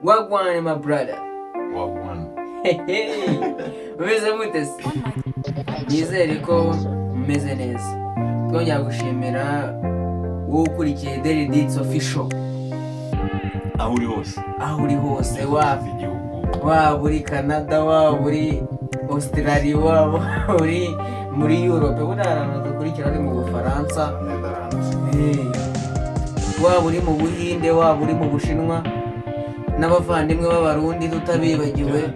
Wagwan my brother. Wagwan. Umeze mute se? Nizere ko mumeze neza. Twongera gushimira wowe ukurikiye Daily Deeds Official. Aho uri hose waba uri Canada, waba uri Australia, waba uri muri Europe, buriya ahantu dukurikira ari mu Bufaransa, waba uri mu Buhinde, waba uri mu Bushinwa, n'abavandimwe b'Abarundi tutabibagiwe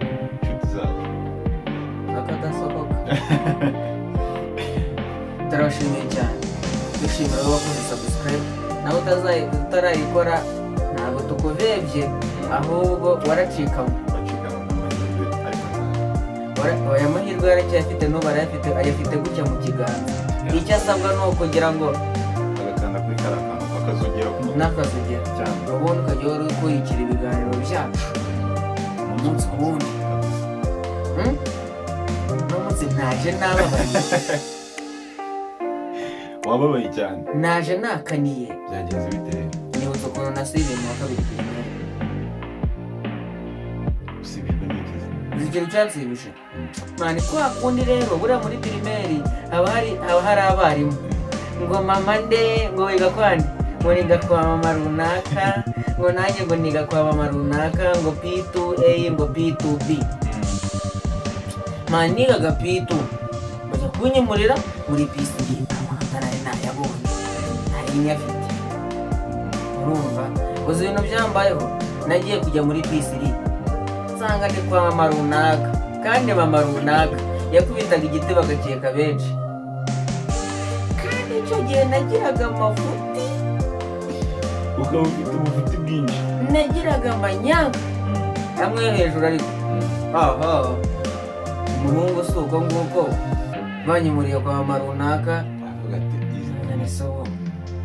akadasohoka. Turashimiye cyane, dushimira abo bakoze subscribe, nawe utarayikora ntabwo tukuvebye, ahubwo waracikamo. Aya mahirwe yaracyafite n'ubu ayafite gutya mu kiganza. Icyo asabwa ni ukugira ngo agakanda kuri karakano akazogera n'akazogera ubundi ukajya wari ukurikira ibiganiro byacu umunsi ku wundi. Uno munsi naje nababaye. Wababaye cyane? Naje nakaniye. Byagenze bite? Nibutse ukuntu nasibiye mu wa kabiri pirimeri. Usibirwa n'ikizi? Ikintu cyansibije mani, kwa kundi rero buriya muri pirimeri haba hari abarimu ngo mama nde, ngo wiga kwande, ngo niga kwa mama runaka, ngo nanjye ngo niga kwa mama runaka, ngo P2A, ngo P2B. Mani nigaga P2, bajya kunyimurira muri P3. Amanota nari nayabonye, nari nyafite. Urumva uzi ibintu byambayeho, nagiye kujya muri P3 nsanga ndi kwa mama runaka, kandi mama runaka yakubitaga igiti bagakeka benshi, kandi icyo gihe nagiraga amafuti. Ukaba ufite ubufuti bwinshi? Nagiraga amanyanga amwe yo hejuru, ariko aha umuhungu si uko nguko banyimuriye kwa mama runaka, avuga ati none se uwo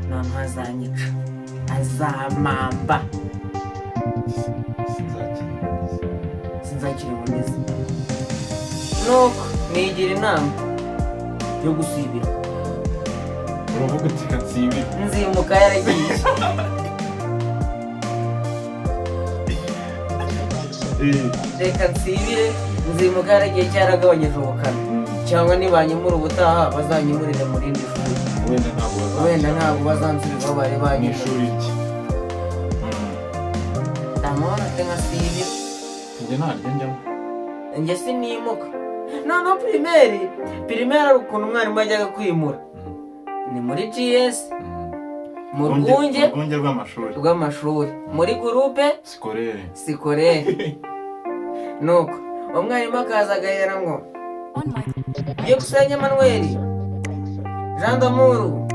noneho azanyica, azamamba, sinzakira uboneza. Nuko nigira inama yo gusibira. uravuga uti kansibira? Nzimuka yaragiye. Reka nsibire, nzimuka yaragiye cyaragabanyije ubukana, cyangwa nibanyimura ubutaha bazanyimurire mu rindi shuri. Wenda ntabwo bazansubizaho bari banyishuri. Ndamubona ate nkasibira. Njye ntaryo njyamo. Njye sinimuka. Noneho pirimeri hari ukuntu umwarimu ajyaga kwimura. Ni muri GS, mu rwunge rw'amashuri, muri gurupe sikorere. Nuko umwarimu akaza agahera ngo Byukusenge Emmanuel, Jean d'Amour,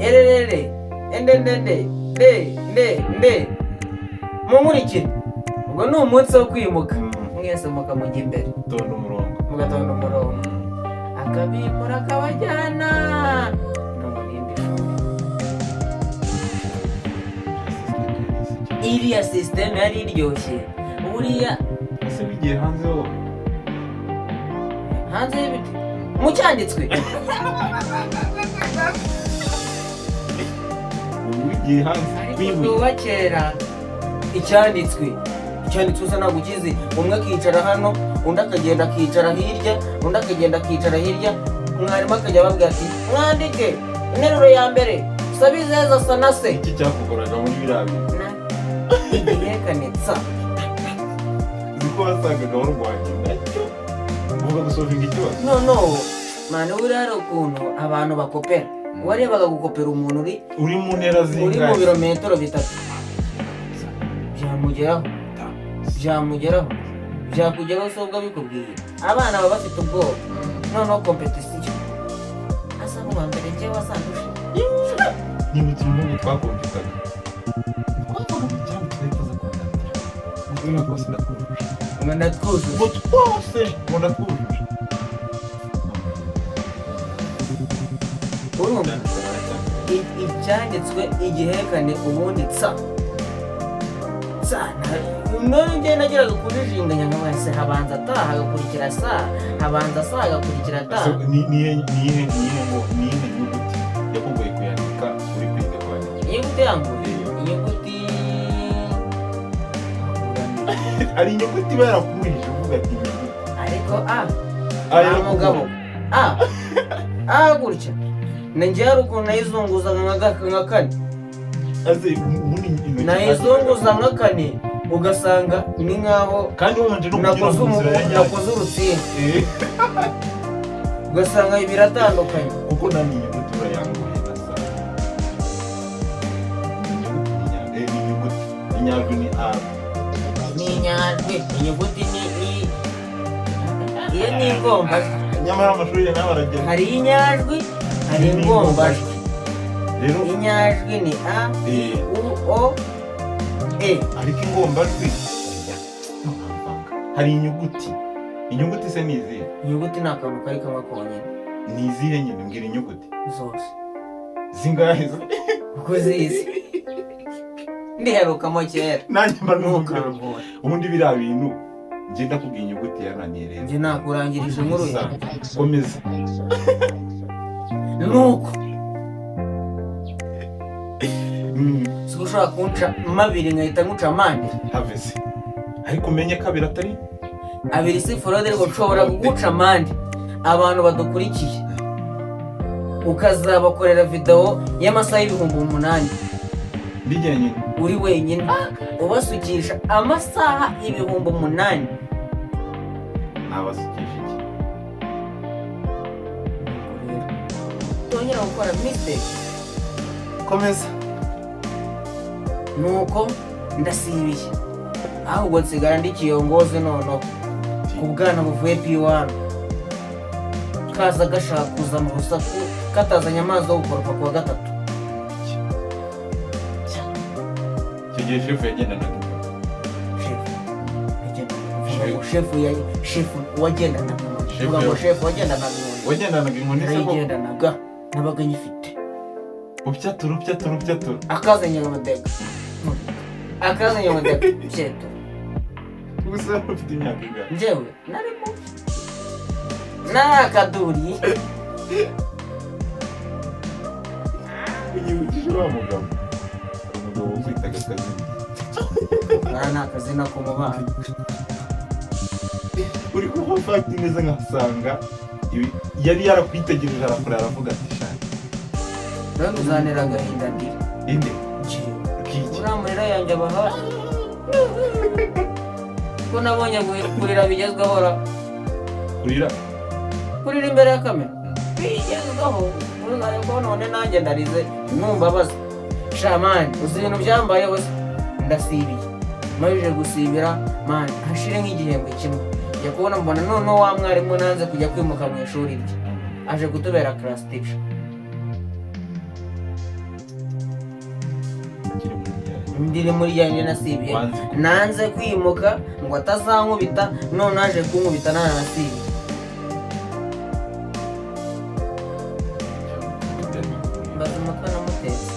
ererere, endendende, nde mumurikire. Ubwo ni umunsi wo kwimuka, mwese mukamujya imbere, mugatonda umurongo, akabimura akabajyana no mu rindi shuri. Iriya sisiteme yari iryoshye. Buriya ese bigiye hanze ho? Hanze y'ibiti mu cyanditswe. Ubu bigiye hanze Kuba kera icyanditswe usa ntabwo ukizi. Umwe akicara hano, undi akagenda akicara hirya, undi akagenda akicara hirya. Mwarimu akajya ababwira ati mwandike interuro ya mbere, Sabizeza asa na se. Iki cyakugoraga muri biriya bintu? Igihekanitsa. Ziko wasagaga warwanye nacyo uvuga gusovinga ikibazo. No mani, buriya hari ukuntu abantu bakopera. Warebaga gukopera umuntu uri mu ntera zingahe, uri mu birometero 3, byakugeraho se ubwo bikubwiye. Abana baba bafite ubwoba. Noneho kompetisiyo asa n'uwa mbere njyewe wasandushe. Nibutse umuhungu twakompetaga, twakoraga cyane twahitaza kwandikira ubwo rwose ndatwujuje. Ndatwujuje twose ndatwujuje. urumva icyanditswe igihekane ubundi tsa none njye nagiraga kurijinganya nka wese, habanza ta hagakurikira sa, habanza sa hagakurikira ta. Nihe nyuguti yakugoye kuyandika uri kwiga kwandika? Inyuguti yangu, inyuguti hari inyuguti iba yarakurije uvuga ati inyuguti ariko aya mugabo gutya nanjye hari ukuntu nayizunguzaga nka kane nayizunguza nka kane ugasanga ni nkaho kandi wabanje no kunyura mu nzira ya nyayo nakoze urutsinga ugasanga biratandukanye kuko nani inyuguti urayanguye nasa inyajwi ni a n'inyajwi inyuguti ni iyo ni ingombajwi nyamara amashuri ya nawe aragera hari inyajwi hari ingombajwi rero inyajwi ni a u o e ariko ingombajwi hari inyuguti se ni izihe inyuguti ni akantu kari kamwe konyine ni izihe nyine mbwira inyuguti zose zingahe uko zizi ndiherukamo kera nanjye mba numva ntukangore ubundi biriya bintu njye ndakubwiye inyuguti yananiye rero njye nakurangirije inkuru yawe komeza nuko si ushobora kunca mabiri nkahita nkuca amande have se ariko umenye ko abiri atari abiri si forode ariko nshobora kuguca amande abantu badukurikiye ukazabakorera videwo y'amasaha y'ibihumbi 8 mbijya nyine uri wenyine ubasukisha amasaha y'ibihumbi 8 nabasukisha iki tongera gukora mistake komeza nuko ndasibiye ahubwo nsigara ndi kiyongozi noneho ku bwana buvuye P1 kaza gashaka kuzana urusaku katazanye amazi yo gukoropa kuwa gatatu icyo gihe shefu yagendanaga shefu wagendanaga wagendanaga inkoni se ko yagendanaga nabaga nyifite upyatura akazanye amadega cyeto gusa ufite imyaka ingana njyewe narimo nakaduri unyibukije wa mugabo umugabo witwaga Kazini ni akazina ko mu bana uri kuva fagiti neza nkasanga yari yarakwitegereje arakora aravuga ati shaka rero uzanira agahinda ndi inde uriya murira yanjye abahaye ko nabonye kurira bigezweho kurira imbere ya kamera bigezweho ko none nanjye ndarize numbabaza shamani uzi ibintu byambayeho ndasibiye majije gusibira mani hashire nk'igihembwe kimwe njya kubona mbona noneho wa mwarimu nanze kujya kwimuka mu ishuri rye aje kutubera class teacher ndiri muri yanjye nasibiye nanze kwimuka ngo atazankubita none aje kunkubita nanasibiye mbaza umutwe namutetse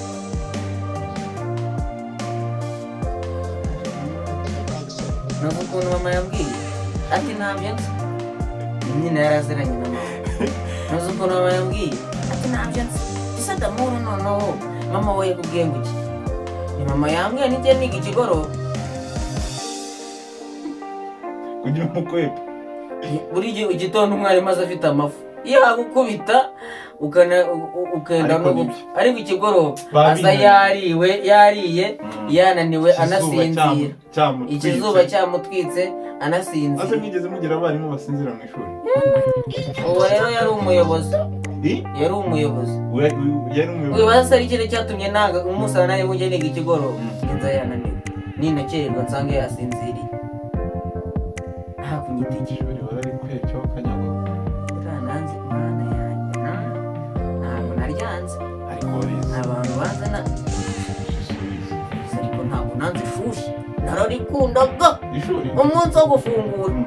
nazo ukuntu mama yambwiye ati ntabyo nzi nyine yaraziranye na mama nazo ukuntu mama yambwiye ati ntabyo nzi ese damuru noneho mama we yakubwiye ngo iki ni mama yambwiye nijye niga ikigoroba kugira umukwepa buri igitondo umwarimu aza afite amafu yagukubita ukenda no gupfa ariko ikigoroba aza yariye yananiwe anasinzira ikizuba cyamutwitse anasinzira ase mwigeze mugira abarimu basinzira mu ishuri uwo rero yari umuyobozi wibaza ari ikintu cyatumye nanga umusana nawe ujye niga ikigoroba inza yananiwe ninakererwa nsange yasinziriye aha kunyitegera wari kwecyo kanyago nanze imana yanjye ntabwo naryanze ariko abantu bazana ariko ntabwo nanze ishuri nararikundaga ishuri umunsi wo gufungura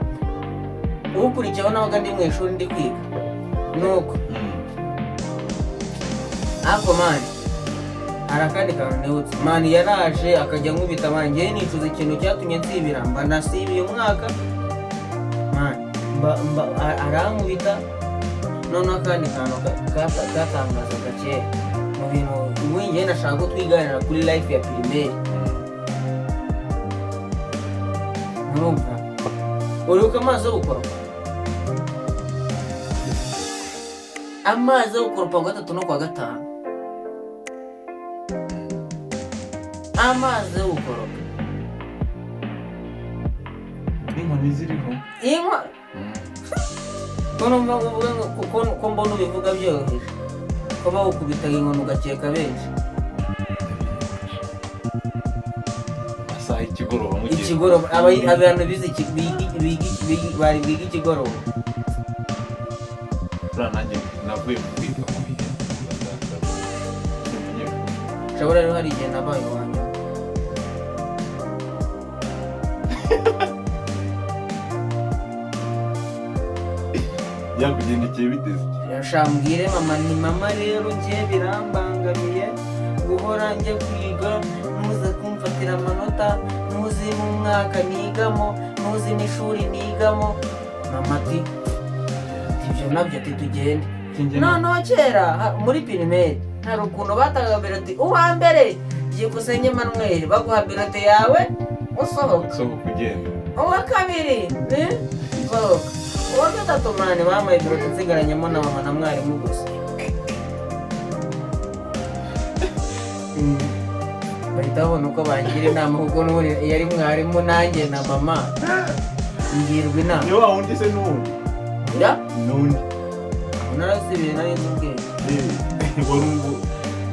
ukurikiyeho nabaga ndi mu ishuri ndi kwiga nuko ariko mani hari akandi kantu nibutse mani yaraje akajya nkubita mani ngewe nicuza ikintu cyatumye nsibira mba nasibiye umwaka mani arankubita noneho akandi kantu katangazaga kera mu bintu ubu ngewe nashaka ko twiganira kuri life ya primaire urumva uribuka amazi yo gukoropa amazi yo gukoropa kuwa 3 no kuwa 5 amazi yo gukoropa n'inkoni ziriho inka urumva uvuga ko mbona ubivuga byoroheje ko bawukubitaga inkoni ugakeka benshi amasaha y'ikigoroba mu gihe ikigoroba abantu bize bari biga ikigoroba nanjye navuye mu kwiga mu bihe ushobora rero hari igihe nabaye wanjye byakugendekeye biteze yashambwire mama ni mama rero njye birambangamiye guhora njye kwiga ntuze kumfatira amanota ntuzi n'umwaka nigamo ntuzi n'ishuri nigamo mama ati ibyo nabyo ati tugende noneho kera muri pirimeri hari ukuntu batangaga birote uwa mbere byukusenge Emmanuel baguha birote yawe usohoka ugenda uwa kabiri usohoka uwa gatatu mani bambaye birote nsigaranyemo na mama na mwarimu gusa bahita babona uko bangira inama kuko n'ubundi yari mwarimu nanjye na mama ngirwa inama niyo wawundi se n'uwundi ya n'undi narasibiye nari nzi ubwenge warungu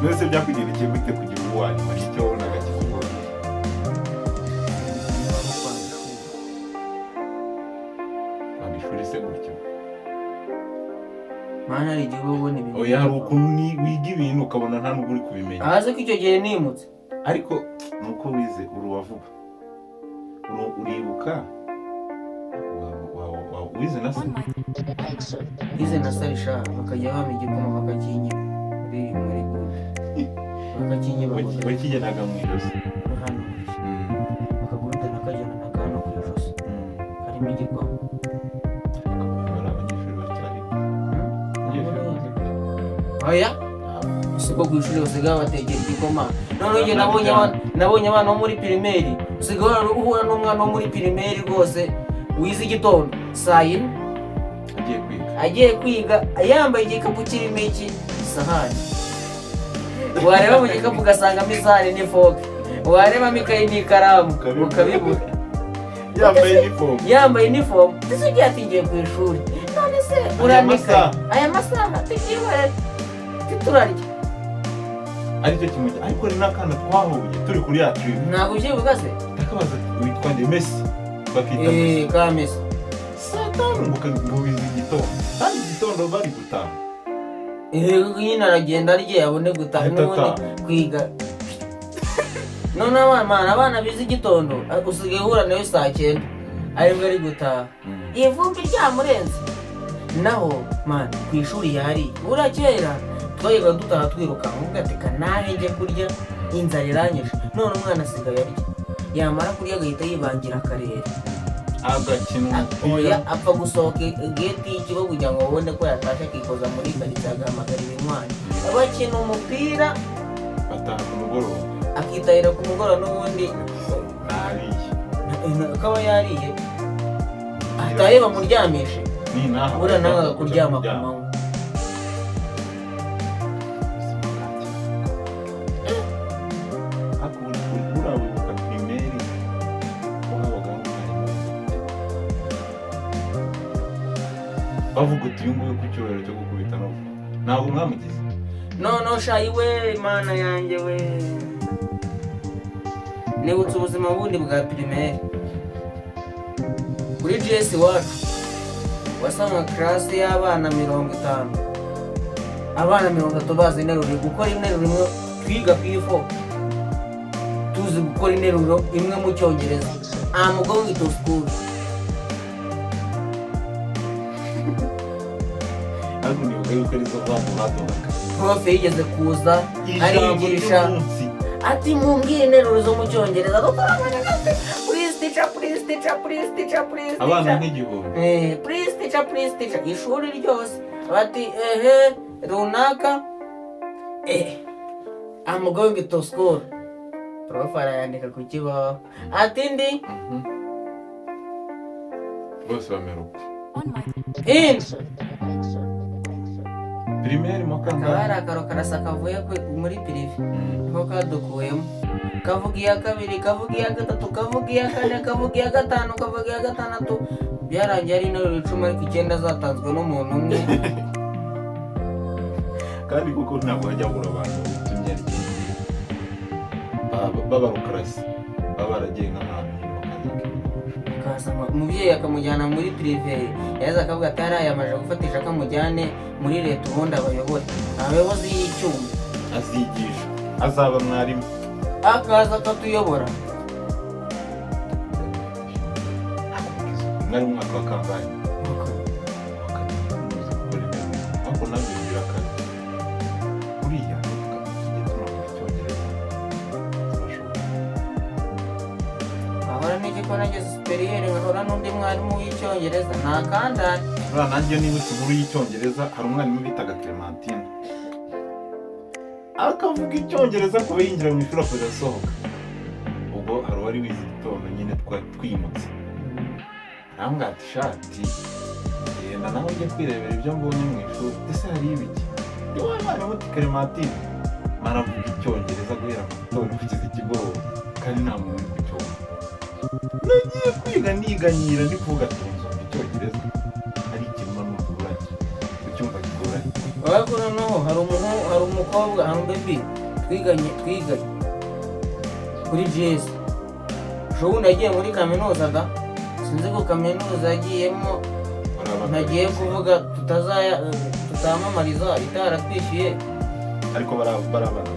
mwese byakugendekeye gute kugira ubu wanyuma nicyo wabonaga kikugora kwanga ishuri se gutyo mana hari igihe uba ubona ibintu oya hari ukuntu wiga ibintu ukabona nta nubwo uri kubimenya ahaze ko icyo gihe nimutse ariko nuko wize uruwa vuba uribuka wize na se ize na sarisha bakajya bampa igikoma bakakinyima muri gude bakakinyima bakigenaga mu ijosi hano bakagurude nakajyana n'akantu ku ijosi harimo igikoma bari abanyeshuri bacyari oya siko ku ishuri basigaye bategera igikoma noneho njye nabonye abana bo muri pirimeri usigaye uhura n'umwana wo muri pirimeri rwose wize igitondo saa yine agiye kwiga yambaye igikapu kirimo iki isahani wareba mu gikapu ugasangamo isahani n'ifoke warebamo ikayi n'ikaramu ukabibura yambaye inifomu ndetse ugiye atingiye ku ishuri none se uranika aya masaha tugiye turarya aricyo kimujya ariko ni n'akana twahuye turi kuri ya trip ntabwo ubyibuka se ndakabaza witwa nde Messi bakita ka Messi saa 5 ngo bize igitondo kandi igitondo bari gutaha nyine aragenda arye abone gutaha n'ubundi kwiga none abana bize igitondo usigaye uhura nawe saa 9 aribwo ari gutaha ivumbi ryamurenze naho man ku ishuri yari urakera twayiga dutaha twiruka mugateka nahe njye kurya inzara iranyishe none umwana asigaye arya yamara kurya agahita yibangira akarere agakina oya apfa gusohoka geti y'ikigo kugira ngo babone ko yatashe akikoza muri karitsiye agahamagarira inkwanya bakina umupira ataha ku mugoroba akitahira ku mugoroba n'ubundi akaba yariye atahe bamuryamishe buriya nawe agakuryama ku manywa bavuga uti uyu nguyu ku cyubahiro cyo gukubita no ntabwo mwamugize no shayi we mana yanjye we nibutse ubuzima bundi bwa pirimeri kuri GS wacu wasanga classe y'abana 50 abana 30 bazi interuro gukora interuro imwe twiga P4 tuzi gukora interuro imwe mu cyongereza I'm going to school profe yigeze kuza arigisha ati mumbwire interuro zo mu cyongereza please teacher abana nk'igihumbi please teacher ishuri ryose bati runaka I'm going to school profe arayandika ku kibaho ati ndi bose bamera uko primaire mu akaba kangahe hari akaro karasa kavuye muri pirive niko kadukuyemo, kavuga iya kabiri, kavuga iya gatatu, kavuga iya kane, kavuga iya gatanu, kavuga iya gatandatu, byarangiye ari interuro 10 ariko 9 zatanzwe n'umuntu umwe. kandi kuko ntabwo hajya habura abantu bitumye b'abarukarasi baba baragiye nk'ahantu umubyeyi akamujyana muri pirive, yaza akavuga ati hariya yamaze gufatisha akamujyane muri leta ubundi abayobore, abayobozi y'icyuma azigisha, azaba mwarimu, akaza akatuyobora. mwari mu mwaka wa kangahe ariko nabyo bigira akazi kuriya tugiye tunavuga icyongereza ahora n'igiko nageze superiyeri nkahora n'undi mwarimu w'icyongereza nta kandari. nanjye nibutse inkuru y'icyongereza, hari umwarimu bitaga Clementine akavuga icyongereza kuba yinjira mu ishuri akaza asohoka. ubwo hari uwari wize igitondo nyine twimutse arambwira ati shati genda nawe ujye kwirebera ibyo mbonye mu ishuri, ese hari ibiki wowe mwarimu uti Clementine maravuga icyongereza guhera mu gitondo kugeza ikigoroba kandi nta muntu uri kucyumva. nagiye kwiga niganyira ndi kuvuga ati nzumva icyongereza hari ikintu n'umuntu uranye ucyumva kigoranye. ariko noneho hari umukobwa, hari umubebi twiganye kuri GS, ubundi yagiye muri kaminuza da, sinzi ko kaminuza yagiyemo ntagiye kuvuga tutamamariza itaratwishyuye, ariko barabana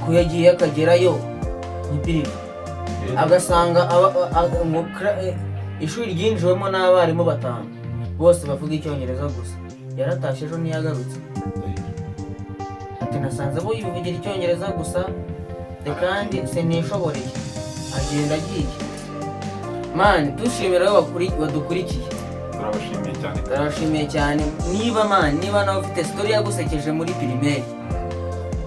ko yagiye akagerayo n'ipiriri agasanga ishuri ryinjiwemo n'abarimu 5 bose bavuga icyongereza gusa. yaratashye ejo ntiyagarutse, ati nasanze bo yivugira icyongereza gusa kandi sinishoboreye, agenda agiye. mani dushimira abo badukurikiye, turabashimiye cyane. niba nawe ufite story yagusekeje muri primaire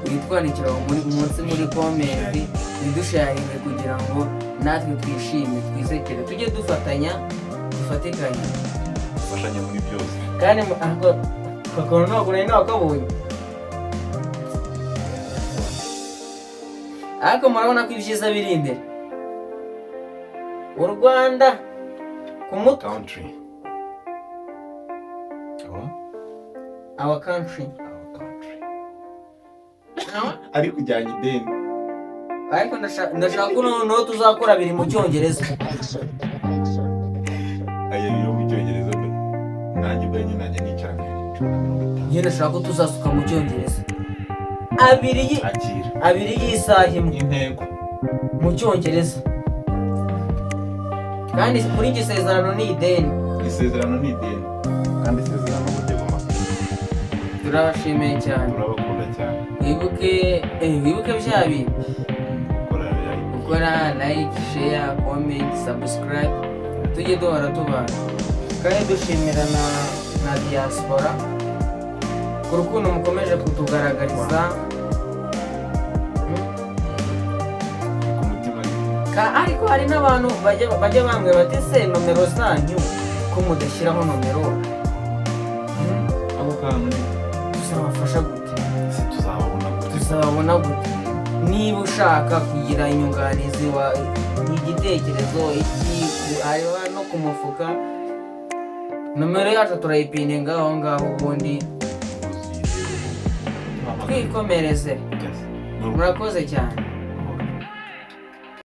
witwandikira munsi muri komenti bidusharinge kugira ngo natwe twishime twisekere, tujye dufatikanye dufashanye muri byose. kandi kakora ntabwo nari nakabonye, ariko murabona ko ibyiza biri imbere. u Rwanda ku mutwe, our country ariko ujyanye ideni, ariko ndashaka ko noneho tuzakora biri mu cyongereza. aya biri mu cyongereza nanjye ubwanjye nanjye nicara njye ndashaka ko tuzasuka mu cyongereza abiri y'isaha imwe intego mu cyongereza, kandi kuri iki isezerano ni ideni, kandi isezerano burya bumaka. turabashimiye cyane, turabakunda cyane. wibuke bya bintu gukora like, share, comment, subscribe, tujye duhora tubana. kandi dushimira na diaspora ku rukundo mukomeje kutugaragariza, ariko hari n'abantu bajya bambwira bati se nomero zanyu ko mudashyiraho nomero, ako kantu tuzabafasha gute? tuzababona gute? niba ushaka kugira inyunganizi igitekerezo hariho no ku mufuka, nomero yacu turayipininga aho ngaho, ubundi twikomereze. murakoze cyane.